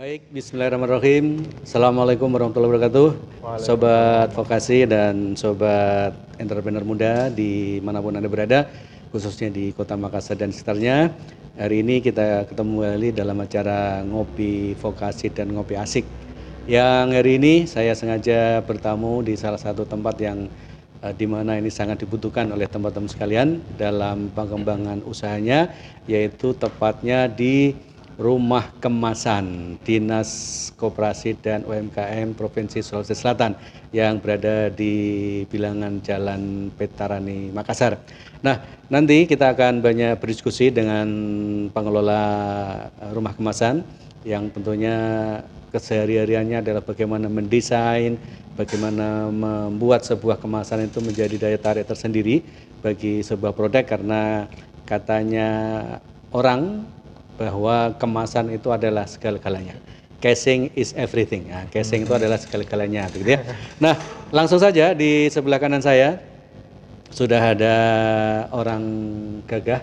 Baik, bismillahirrahmanirrahim. Assalamualaikum warahmatullahi wabarakatuh. Sobat vokasi dan sobat entrepreneur muda dimanapun Anda berada, khususnya di Kota Makassar dan sekitarnya. Hari ini kita ketemu kembali dalam acara Ngopi Vokasi dan Ngopi Asik. Yang hari ini saya sengaja bertamu di salah satu tempat yang di mana ini sangat dibutuhkan oleh teman-teman sekalian dalam pengembangan usahanya, yaitu tepatnya di Rumah Kemasan Dinas Koperasi dan UMKM Provinsi Sulawesi Selatan yang berada di bilangan Jalan Petarani, Makassar. Nah, nanti kita akan banyak berdiskusi dengan pengelola Rumah Kemasan yang tentunya kesehari-hariannya adalah bagaimana mendesain, bagaimana membuat sebuah kemasan itu menjadi daya tarik tersendiri bagi sebuah produk, karena katanya orang bahwa kemasan itu adalah segala-galanya. Casing is everything. Nah, casing itu adalah segala-galanya, gitu ya. Nah, langsung saja di sebelah kanan saya sudah ada orang gagah,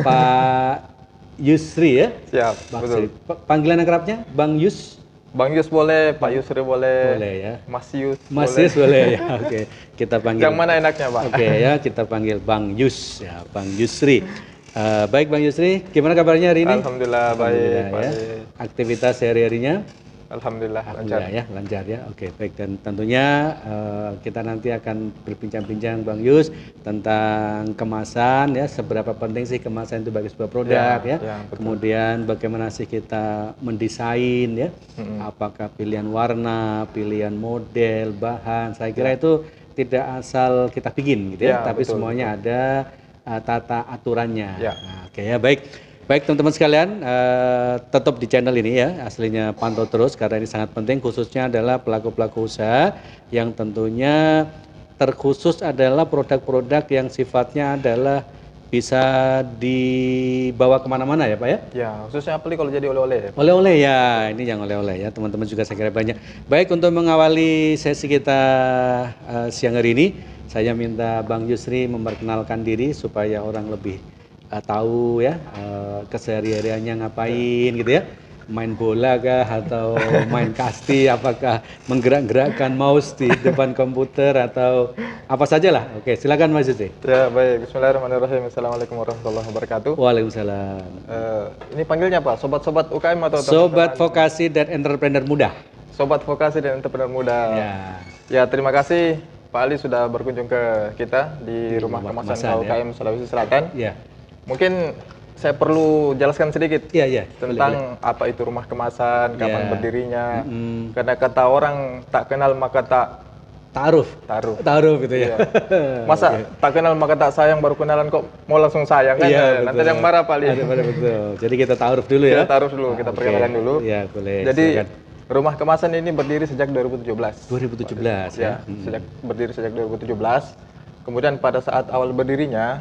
Pak Yusri ya. Siap, betul. Panggilan akrabnya Bang Yus. Bang Yus boleh, Pak Yusri boleh. Boleh ya. Mas Yus. Mas Yus boleh ya. Oke, kita panggil. Yang mana enaknya, Pak? Oke ya, kita panggil Bang Yus ya, Bang Yusri. Baik Bang Yusri, gimana kabarnya hari ini? Alhamdulillah, baik. Ya. Aktivitas sehari-harinya? Alhamdulillah lancar ya, lancar ya. Oke, baik, dan tentunya kita nanti akan berbincang-bincang Bang Yus tentang kemasan ya, seberapa penting sih kemasan itu bagi sebuah produk ya. Kemudian bagaimana sih kita mendesain ya? Apakah pilihan warna, pilihan model, bahan, saya kira itu tidak asal kita bikin gitu ya, tapi semuanya ada tata aturannya. Nah, oke ya, baik. Baik teman-teman sekalian, tetap di channel ini ya, aslinya pantau terus karena ini sangat penting, khususnya adalah pelaku-pelaku usaha yang tentunya terkhusus adalah produk-produk yang sifatnya adalah bisa dibawa kemana-mana ya Pak ya? Ya, khususnya apalagi kalau jadi oleh-oleh. Oleh-oleh ya, ini yang oleh-oleh ya, teman-teman juga saya kira banyak. Baik, untuk mengawali sesi kita siang hari ini, saya minta Bang Yusri memperkenalkan diri supaya orang lebih tahu ya kesehari-hariannya ngapain gitu ya, main bola kah atau main kasti, apakah menggerak-gerakkan mouse di depan komputer atau apa saja lah. Oke, silakan Mas Yusri. Ya, baik. Bismillahirrahmanirrahim. Assalamualaikum warahmatullahi wabarakatuh. Waalaikumsalam. Ini panggilnya apa? Sobat-sobat UKM atau Sobat Vokasi dan Entrepreneur Muda. Sobat Vokasi dan Entrepreneur Muda. Ya, terima kasih Pak Ali sudah berkunjung ke kita di Rumah Kemasan UKM Sulawesi Selatan. Ya. Mungkin saya perlu jelaskan sedikit tentang apa itu rumah kemasan, kapan berdirinya. Karena kata orang tak kenal maka tak taruh gitu ya. Masa tak kenal maka tak sayang, baru kenalan kok mau langsung sayang kan? Nanti yang marah Pak Ali. Betul. Jadi kita taruh dulu ya. Kita taruh dulu, kita perkenalkan dulu. Ya, boleh. Jadi Rumah Kemasan ini berdiri sejak 2017. 2017 ya. Berdiri sejak 2017. Kemudian pada saat awal berdirinya,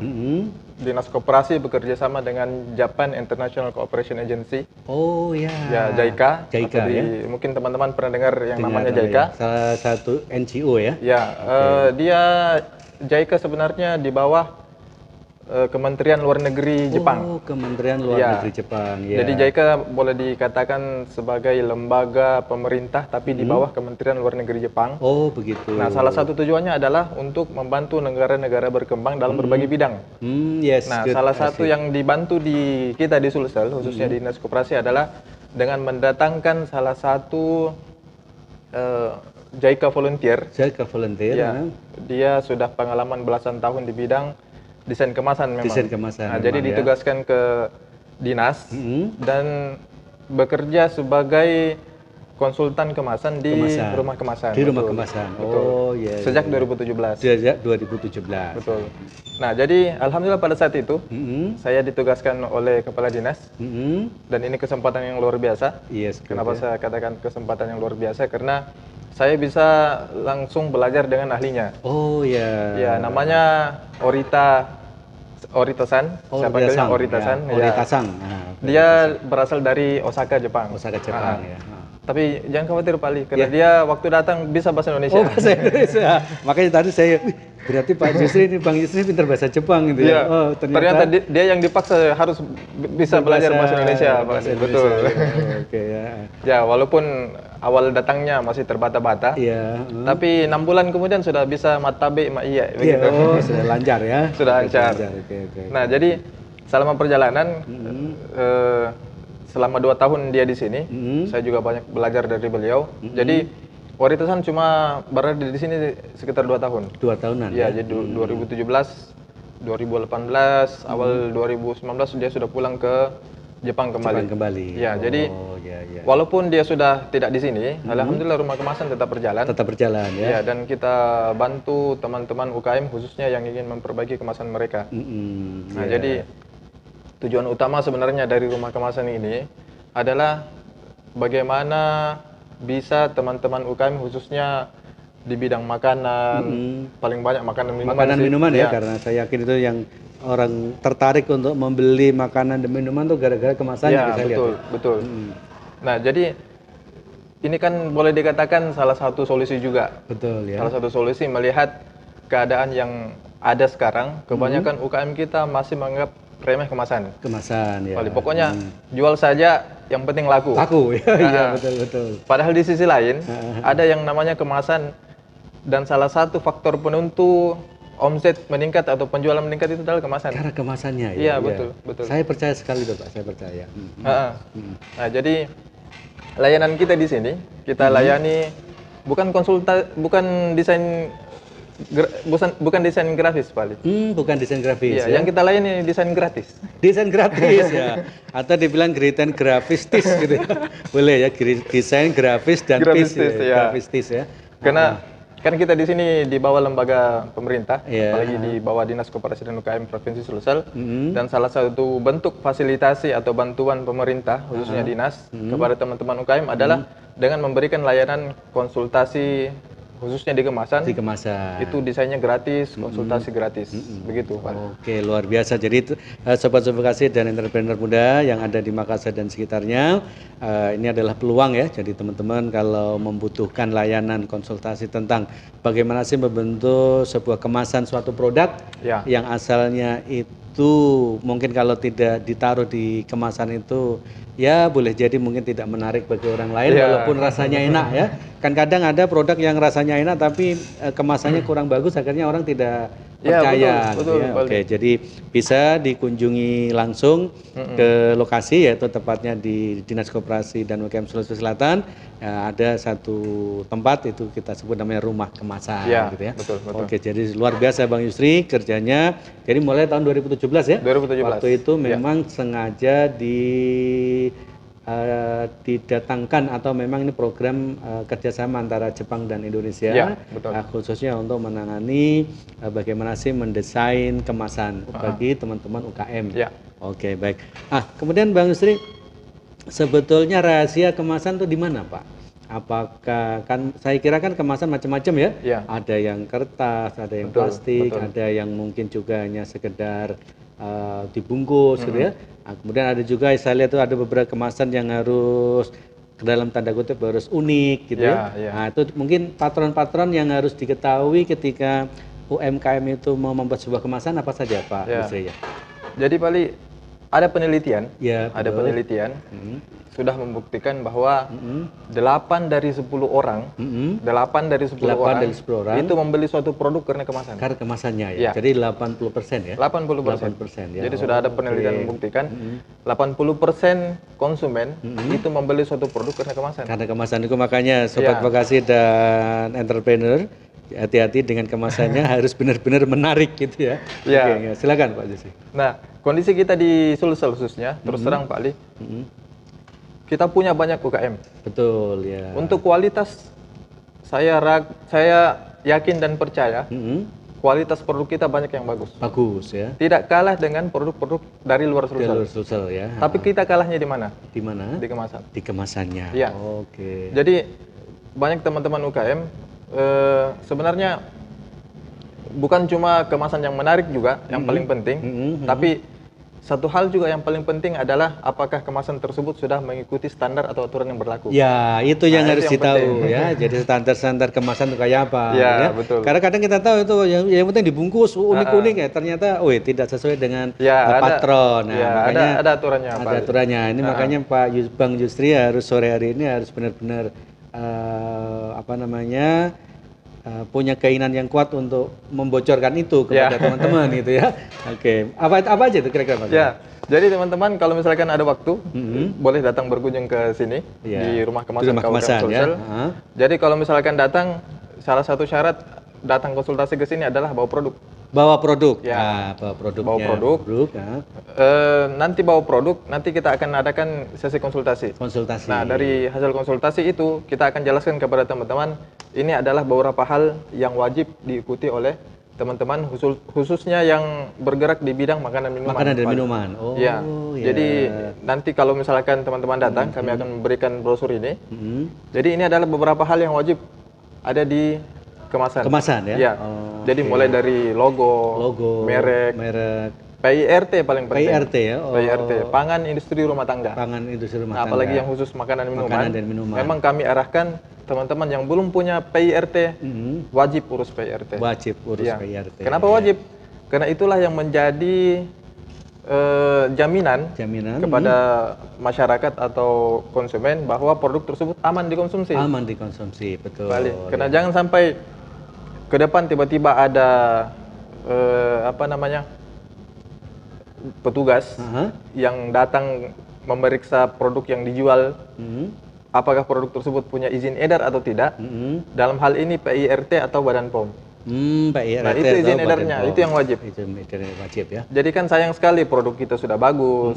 Dinas Koperasi bekerja sama dengan Japan International Cooperation Agency. Oh ya. Ya, JICA. JICA ya. Mungkin teman-teman pernah dengar yang namanya JICA. Salah satu NGO ya. Ya, dia JICA sebenarnya di bawah Kementerian Luar Negeri Jepang. Oh, Kementerian Luar Negeri Jepang. Ya. Jadi JICA boleh dikatakan sebagai lembaga pemerintah tapi di bawah Kementerian Luar Negeri Jepang. Oh, begitu. Nah, salah satu tujuannya adalah untuk membantu negara-negara berkembang dalam berbagai bidang. Nah, salah satu yang dibantu di kita di Sulsel, khususnya di Dinas Koperasi, adalah dengan mendatangkan salah satu JICA volunteer. JICA volunteer. Ya, dia sudah pengalaman belasan tahun di bidang desain kemasan memang. Desain kemasan. Nah, jadi ditugaskan ke dinas dan bekerja sebagai konsultan kemasan di Rumah Kemasan. Di Rumah Kemasan. Oh iya. Sejak 2017. Sejak 2017. Betul. Nah, jadi alhamdulillah pada saat itu saya ditugaskan oleh kepala dinas dan ini kesempatan yang luar biasa. Yes. Kenapa saya katakan kesempatan yang luar biasa? Karena saya bisa langsung belajar dengan ahlinya. Oh ya. Ya, namanya Orita-san. Saya panggilnya Orita-san. Orita-san. Dia berasal dari Osaka, Jepang. Osaka, Jepang ya. Tapi jangan khawatir Pak Ali, karena dia waktu datang bisa bahasa Indonesia. Oh, bahasa Indonesia. Makanya tadi saya, Berarti Pak Yusri ini, Bang Yusri pintar bahasa Jepang gitu ya? Oh, ternyata dia yang dipaksa harus bisa belajar bahasa Indonesia, Pak. Betul. Oke ya. Ya, walaupun awal datangnya masih terbata-bata, tapi 6 bulan kemudian sudah bisa matabe ma iya. Begitu. Oh, sudah lancar ya? Sudah lancar. Oke. Nah, jadi selama perjalanan, selama 2 tahun dia di sini, saya juga banyak belajar dari beliau. Jadi Waritasan cuma berada di sini sekitar 2 tahun. 2 tahunan ya? Jadi 2017, 2018, awal 2019 dia sudah pulang ke Jepang kembali. Ya, jadi walaupun dia sudah tidak di sini, alhamdulillah rumah kemasan tetap berjalan. Tetap berjalan ya. Ya, dan kita bantu teman-teman UKM khususnya yang ingin memperbaiki kemasan mereka. Nah, jadi tujuan utama sebenarnya dari rumah kemasan ini adalah bagaimana bisa teman-teman UKM khususnya di bidang makanan, paling banyak minuman ya, karena saya yakin itu yang orang tertarik untuk membeli makanan dan minuman tuh gara-gara kemasannya. Ya, betul. Nah, jadi ini kan boleh dikatakan salah satu solusi juga. Betul ya. Salah satu solusi melihat keadaan yang ada sekarang, kebanyakan UKM kita masih menganggap remeh kemasan ya. Pokoknya jual saja, yang penting laku. Iya, betul. Padahal di sisi lain ada yang namanya kemasan, dan salah satu faktor penentu omset meningkat atau penjualan meningkat itu adalah kemasan. Karena kemasannya ya. Iya, betul. Saya percaya sekali Pak, saya percaya. Nah, jadi layanan kita di sini, kita layani bukan desain grafis, Pak. Bukan desain grafis. Iya, yang kita layani desain gratis. Desain gratis ya. Atau dibilang desain grafistis gitu ya. Boleh ya, desain grafis dan grafistis ya. Karena kan kita di sini di bawah lembaga pemerintah, apalagi di bawah Dinas Koperasi dan UKM Provinsi Sulsel, dan salah satu bentuk fasilitasi atau bantuan pemerintah khususnya dinas kepada teman-teman UKM adalah dengan memberikan layanan konsultasi khususnya di kemasan. Itu desainnya gratis, konsultasi gratis, begitu Pak. Oke, luar biasa. Jadi sobat vokasi dan entrepreneur muda yang ada di Makassar dan sekitarnya, ini adalah peluang ya. Jadi teman-teman kalau membutuhkan layanan konsultasi tentang bagaimana sih membentuk sebuah kemasan suatu produk yang asalnya itu mungkin kalau tidak ditaruh di kemasan itu ya boleh jadi mungkin tidak menarik bagi orang lain walaupun rasanya enak ya. Kan kadang ada produk yang rasanya enak tapi kemasannya kurang bagus, akhirnya orang tidak percaya. Betul. Oke, jadi bisa dikunjungi langsung ke lokasi, yaitu tepatnya di Dinas Koperasi dan UKM Sulawesi Selatan. Ada satu tempat itu kita sebut namanya rumah kemasan gitu ya. Betul. Oke, jadi luar biasa Bang Yusri kerjanya. Jadi mulai tahun 2017 ya. 2017. Waktu itu memang sengaja didatangkan atau memang ini program kerjasama antara Jepang dan Indonesia, khususnya untuk menangani bagaimana sih mendesain kemasan bagi teman-teman UKM. Oke, baik. Kemudian Bang Yusri, sebetulnya rahasia kemasan itu di mana, Pak? Apakah kan saya kira kan kemasan macam-macam ya? Ada yang kertas, ada yang plastik, ada yang mungkin juga hanya sekedar dibungkus gitu ya. Kemudian ada juga saya lihat itu ada beberapa kemasan yang harus ke dalam tanda kutip harus unik gitu ya. Nah, itu mungkin patron-patron yang harus diketahui ketika UMKM itu mau membuat sebuah kemasan apa saja Pak Yusri ya? Jadi Pak, ada penelitian, sudah membuktikan bahwa 8 dari 10 orang, 8 dari 10 orang itu membeli suatu produk karena kemasan. Karena kemasannya ya. Jadi 80% ya. 80%. Jadi sudah ada penelitian membuktikan 80% konsumen itu membeli suatu produk karena kemasan. Karena kemasan itu, makanya sobat vokasi dan entrepreneur hati-hati dengan kemasannya harus benar-benar menarik gitu ya. Oke, silakan Pak Yusri. Nah, kondisi kita di Sulsel khususnya, terus terang Pak Ali, kita punya banyak UKM. Betul ya. Untuk kualitas, saya yakin dan percaya kualitas produk kita banyak yang bagus. Bagus ya. Tidak kalah dengan produk-produk dari luar Sulsel. Dari luar Sulsel ya. Tapi kita kalahnya di mana? Di mana? Di kemasan. Di kemasannya. Ya. Oke. Jadi banyak teman-teman UKM sebenarnya bukan cuma kemasan yang menarik juga yang paling penting, tapi satu hal juga yang paling penting adalah apakah kemasan tersebut sudah mengikuti standar atau aturan yang berlaku. Ya, itu yang harus ditahu ya. Jadi standar-standar kemasan itu kayak apa? Ya, betul. Karena kadang kita tahu itu yang penting dibungkus unik-unik ya. Ternyata, tidak sesuai dengan patron. Nah, makanya ada aturannya. Ada aturannya. Ini makanya Bang Yusri harus sore hari ini harus benar-benar punya keinginan yang kuat untuk membocorkan itu kepada teman-teman gitu ya. Oke. Apa aja itu kira-kira Mas? Ya. Jadi teman-teman kalau misalkan ada waktu boleh datang berkunjung ke sini di Rumah Kemasan Kabupaten Sulsel. Jadi kalau misalkan datang, salah satu syarat datang konsultasi ke sini adalah bawa produk. Bawa produk. Ya. Bawa produk. Nanti bawa produk, nanti kita akan adakan sesi konsultasi. Nah, dari hasil konsultasi itu kita akan jelaskan kepada teman-teman ini adalah beberapa hal yang wajib diikuti oleh teman-teman khususnya yang bergerak di bidang makanan minuman. Makanan dan minuman. Oh, ya. Jadi nanti kalau misalkan teman-teman datang, kami akan memberikan brosur ini. Jadi ini adalah beberapa hal yang wajib ada di kemasan. Kemasan ya. Ya. Jadi mulai dari logo, merek, PIRT paling penting. PIRT ya. PIRT, pangan industri rumah tangga. Pangan industri rumah tangga. Apalagi yang khusus makanan minuman. Makanan dan minuman. Memang kami arahkan teman-teman yang belum punya PIRT wajib urus PIRT. Wajib urus PIRT. Kenapa wajib? Karena itulah yang menjadi jaminan kepada masyarakat atau konsumen bahwa produk tersebut aman dikonsumsi. Aman dikonsumsi, betul. Karena jangan sampai ke depan tiba-tiba ada petugas yang datang memeriksa produk yang dijual, apakah produk tersebut punya izin edar atau tidak. Dalam hal ini PIRT atau Badan POM. PIRT nah, itu izin edarnya, itu yang wajib. Itu wajib ya. Jadi kan sayang sekali produk kita sudah bagus,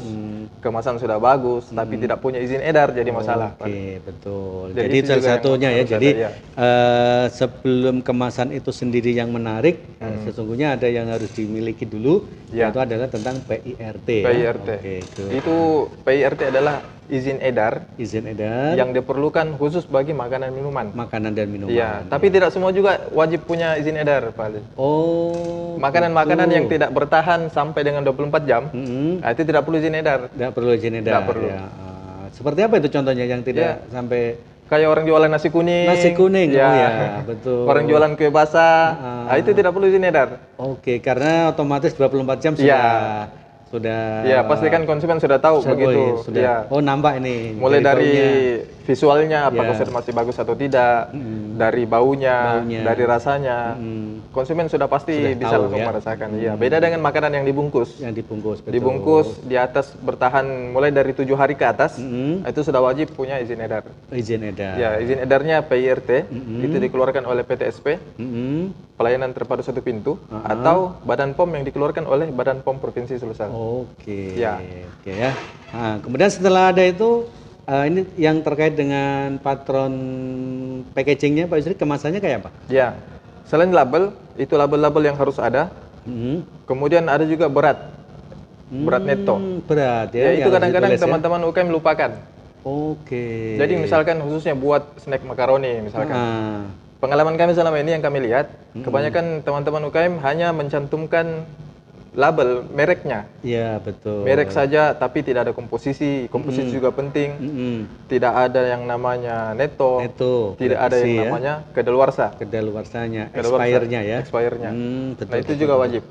kemasan sudah bagus, tapi tidak punya izin edar, jadi masalah. Oke, betul. Jadi salah satunya ya, jadi sebelum kemasan itu sendiri yang menarik, sesungguhnya ada yang harus dimiliki dulu, yaitu adalah tentang PIRT. PIRT. Itu PIRT adalah izin edar yang diperlukan khusus bagi makanan minuman. Makanan dan minuman. Iya, tapi tidak semua juga wajib punya izin edar, Pak Ali. Oh. Makanan-makanan yang tidak bertahan sampai dengan 24 jam, nah itu tidak perlu izin edar. Tidak perlu izin edar. Tidak perlu. Ya. Seperti apa itu contohnya yang tidak sampai kayak orang jualan nasi kuning. Nasi kuning, ya betul. Orang jualan kue basah, nah itu tidak perlu izin edar. Oke, karena otomatis 24 jam sudah. Ya, pastikan konsumen sudah tahu begitu. Sudah. Oh, nampak ini. Mulai dari visualnya apakah sudah masih bagus atau tidak, dari baunya, dari rasanya. Konsumen sudah pasti bisa langsung merasakan. Iya, beda dengan makanan yang dibungkus. Yang dibungkus, betul. Dibungkus di atas bertahan mulai dari 7 hari ke atas, itu sudah wajib punya izin edar. Izin edar. Ya, izin edarnya PIRT, itu dikeluarkan oleh PTSP. Pelayanan terpadu satu pintu, atau Badan POM yang dikeluarkan oleh Badan POM Provinsi Sulsel. Oke ya. Nah, kemudian setelah ada itu, ini yang terkait dengan patron packagingnya Pak Yusri, kemasannya kayak apa? Ya, selain label, itu label-label yang harus ada. Kemudian ada juga berat neto. Berat ya. Itu kadang-kadang teman-teman UKM lupakan. Oke. Jadi misalkan khususnya buat snack makaroni misalkan. Pengalaman kami selama ini yang kami lihat, kebanyakan teman-teman UKM hanya mencantumkan label mereknya. Iya, betul. Merek saja tapi tidak ada komposisi. Komposisi juga penting. Tidak ada yang namanya neto. Tidak ada yang namanya kedaluarsa. Kedaluarsanya, expirednya ya. Expirednya. Nah, itu juga wajib.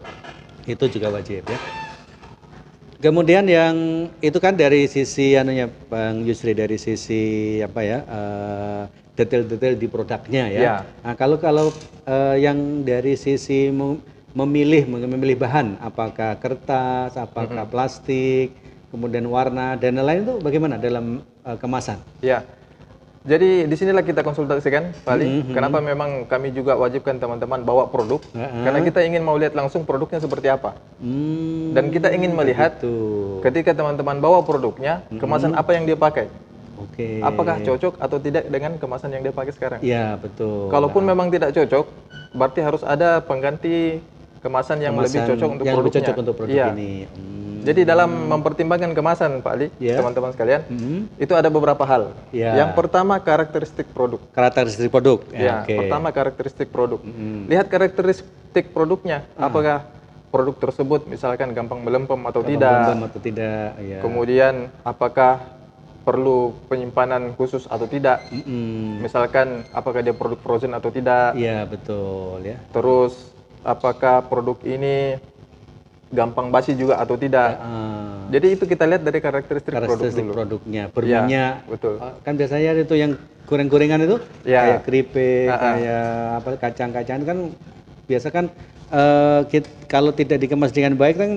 Itu juga wajib ya. Kemudian yang itu kan dari sisi anunya Bang Yusri, dari sisi apa ya? Detail-detail di produknya ya. Nah, kalau yang dari sisi memilih bahan, apakah kertas, apakah plastik, kemudian warna dan lain-lain itu bagaimana dalam kemasan? Ya. Jadi disinilah kita konsultasikan, Pak Ali. Kenapa memang kami juga wajibkan teman-teman bawa produk? Karena kita ingin mau lihat langsung produknya seperti apa. Dan kita ingin melihat ketika teman-teman bawa produknya, kemasan apa yang dia pakai. Apakah cocok atau tidak dengan kemasan yang dia pakai sekarang? Iya, betul. Kalaupun memang tidak cocok, berarti harus ada pengganti kemasan yang lebih cocok untuk yang produknya. Lebih cocok untuk produk ini. Jadi dalam mempertimbangkan kemasan, Pak Ali, teman-teman sekalian, itu ada beberapa hal. Yang pertama karakteristik produk. Karakteristik produk. Pertama karakteristik produk. Lihat karakteristik produknya, apakah produk tersebut misalkan gampang melempem atau tidak. Ya. Kemudian apakah perlu penyimpanan khusus atau tidak. Misalkan apakah dia produk frozen atau tidak. Iya, betul ya. Terus apakah produk ini gampang basi juga atau tidak. Jadi itu kita lihat dari karakteristik produknya. Berminyak. Ya, betul. Kan biasanya itu yang goreng-gorengan itu kayak keripik, kayak apa kacang-kacangan kan biasa kan kalau tidak dikemas dengan baik kan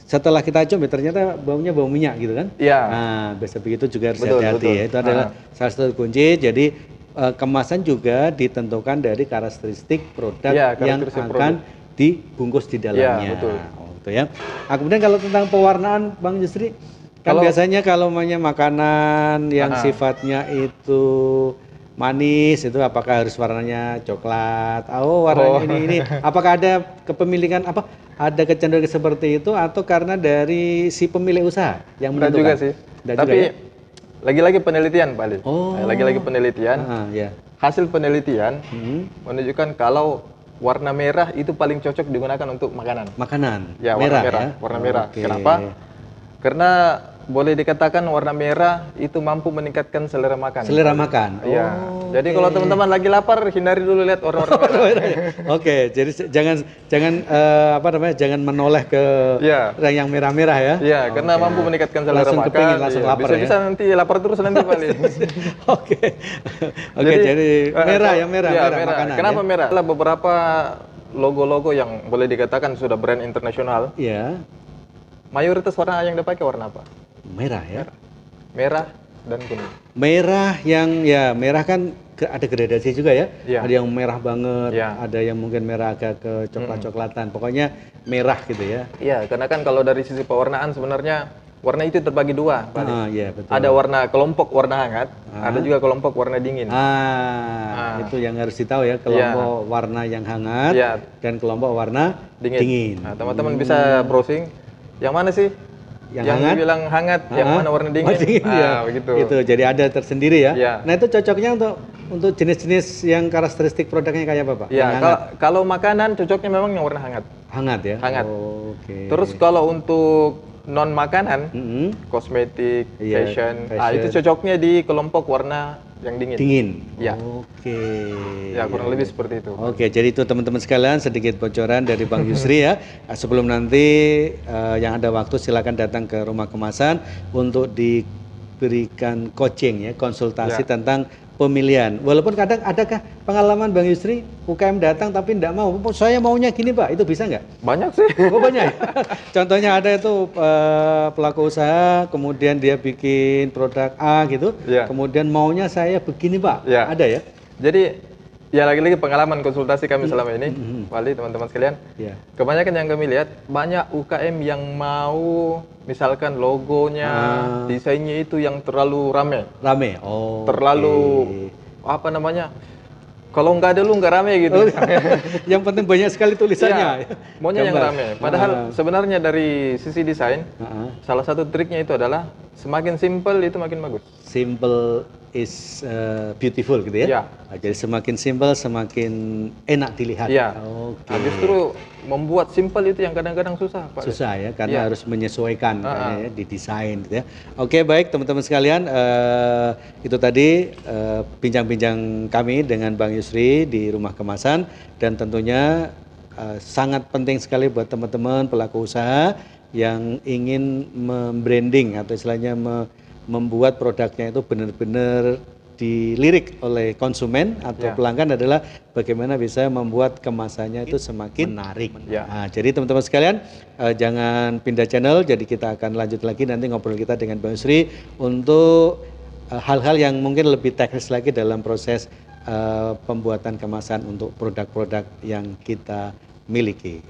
setelah kita cium ternyata baunya bau minyak gitu kan. Iya. Nah, biasa begitu juga harus hati-hati ya. Itu adalah salah satu kunci. Jadi kemasan juga ditentukan dari karakteristik produk yang akan dibungkus di dalamnya. Iya, betul. Gitu ya. Nah, kemudian kalau tentang pewarnaan Bang Yusri, kan biasanya kalau makanan yang sifatnya itu manis itu apakah harus warnanya coklat? Warnanya ini. Apakah ada kepemilikan ada kecenderungan seperti itu atau karena dari si pemilik usaha yang menentukan? Juga sih. Tapi lagi-lagi penelitian, Pak Ali. Lagi-lagi penelitian. Hasil penelitian menunjukkan kalau warna merah itu paling cocok digunakan untuk makanan. Makanan. Ya, warna merah. Kenapa? Karena boleh dikatakan warna merah itu mampu meningkatkan selera makan. Selera makan. Iya. Jadi kalau teman-teman lagi lapar, hindari dulu lihat warna merah. Oke, jadi jangan menoleh ke yang merah-merah ya. Iya, karena mampu meningkatkan selera makan. Langsung lapar ya. Bisa nanti lapar terus nanti paling. Oke, jadi merah makanan. Kenapa merah? Ada beberapa logo-logo yang boleh dikatakan sudah brand internasional. Iya. Mayoritas warna yang dipakai warna apa? Merah ya. Merah dan kuning. Merah merah kan ada gradasi juga ya. Ada yang merah banget, ada yang mungkin merah agak ke coklat-coklatan. Pokoknya merah gitu ya. Iya, karena kan kalau dari sisi pewarnaan sebenarnya warna itu terbagi dua. Betul. Ada kelompok warna hangat, ada juga kelompok warna dingin. Itu yang harus ditahu ya, kelompok warna yang hangat dan kelompok warna dingin. Nah, teman-teman bisa browsing. Yang mana sih? Yang dibilang hangat, yang mana warna dingin? Begitu. Gitu. Jadi ada tersendiri ya. Nah, itu cocoknya untuk jenis-jenis yang karakteristik produknya kayak apa, Pak? Kalau makanan cocoknya memang yang warna hangat. Hangat ya? Hangat. Terus kalau untuk non makanan, kosmetik, fashion, itu cocoknya di kelompok warna yang dingin. Ya. Ya, kurang lebih seperti itu. Jadi itu teman-teman sekalian sedikit bocoran dari Bang Yusri ya. Sebelum nanti yang ada waktu silakan datang ke Rumah Kemasan untuk diberikan coaching ya, konsultasi tentang pemilihan. Walaupun kadang adakah pengalaman Bang Yusri UKM datang tapi tidak mau, saya maunya gini Pak, itu bisa nggak? Banyak sih. Banyak. Contohnya ada itu pelaku usaha, kemudian dia bikin produk A gitu, kemudian maunya saya begini Pak, ada ya? Jadi lagi-lagi pengalaman konsultasi kami selama ini, Wali, teman-teman sekalian. Kebanyakan yang kami lihat banyak UKM yang mau misalkan logonya, desainnya itu yang terlalu rame. Terlalu kalau nggak ada lu nggak rame gitu. Yang penting banyak sekali tulisannya. Maunya yang rame. Padahal sebenarnya dari sisi desain, salah satu triknya itu adalah semakin simple itu makin bagus. Simple is beautiful gitu ya. Jadi semakin simple semakin enak dilihat. Justru membuat simple itu yang kadang-kadang susah, Pak. Susah ya, karena harus menyesuaikan di desain gitu ya. Oke, baik teman-teman sekalian, itu tadi bincang-bincang kami dengan Bang Yusri di Rumah Kemasan, dan tentunya sangat penting sekali buat teman-teman pelaku usaha yang ingin membranding atau istilahnya membuat produknya itu benar-benar dilirik oleh konsumen atau pelanggan adalah bagaimana bisa membuat kemasannya itu semakin menarik. Nah, jadi teman-teman sekalian jangan pindah channel, jadi kita akan lanjut lagi nanti ngobrol kita dengan Bang Yusri untuk hal-hal yang mungkin lebih teknis lagi dalam proses pembuatan kemasan untuk produk-produk yang kita miliki.